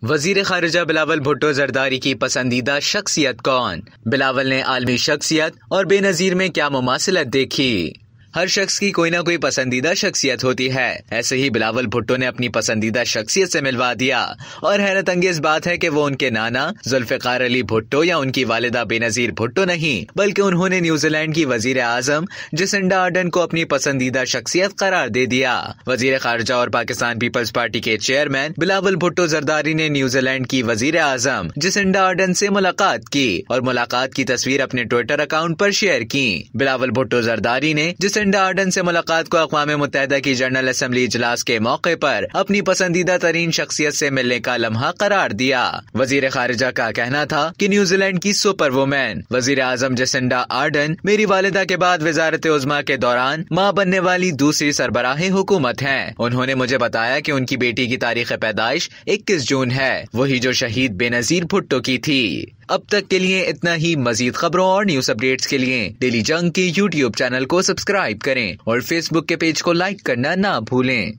वजीर खारिजा बिलावल भुट्टो जरदारी की पसंदीदा शख्सियत कौन? बिलावल ने आलमी शख्सियत और बेनजीर में क्या मुमासिलत देखी? हर शख्स की कोई ना कोई पसंदीदा शख्सियत होती है। ऐसे ही बिलावल भुट्टो ने अपनी पसंदीदा शख्सियत से मिलवा दिया और हैरत अंगेज बात है कि वो उनके नाना जुल्फिकार अली भुट्टो या उनकी वालिदा बेनजीर भुट्टो नहीं, बल्कि उन्होंने न्यूजीलैंड की वजीर आजम जसिंडा आर्डन को अपनी पसंदीदा शख्सियत करार दे दिया। वजीर खारजा और पाकिस्तान पीपल्स पार्टी के चेयरमैन बिलावल भुट्टो जरदारी ने न्यूजीलैंड की वजीर आजम जसिंडा आर्डन से मुलाकात की और मुलाकात की तस्वीर अपने ट्विटर अकाउंट पर शेयर की। बिलावल भुट्टो जरदारी ने जसिंडा आर्डन से मुलाकात को अक़वाम मुत्तहिदा की जनरल असेंबली इजलास के मौके पर अपनी पसंदीदा तरीन शख्सियत से मिलने का लम्हा करार दिया। वजीर खारिजा का कहना था कि न्यूजीलैंड की सुपर वुमेन वजीर आजम जसिंडा आर्डन मेरी वालिदा के बाद वजारत उज़्मा के दौरान माँ बनने वाली दूसरी सरबराह हुकूमत हैं। उन्होंने मुझे बताया कि उनकी बेटी की तारीख पैदाइश 21 जून है, वही जो शहीद बेनजीर भुट्टो की थी। अब तक के लिए इतना ही। मजीद खबरों और न्यूज अपडेट्स के लिए डेली जंग के YouTube चैनल को सब्सक्राइब करें और Facebook के पेज को लाइक करना ना भूलें।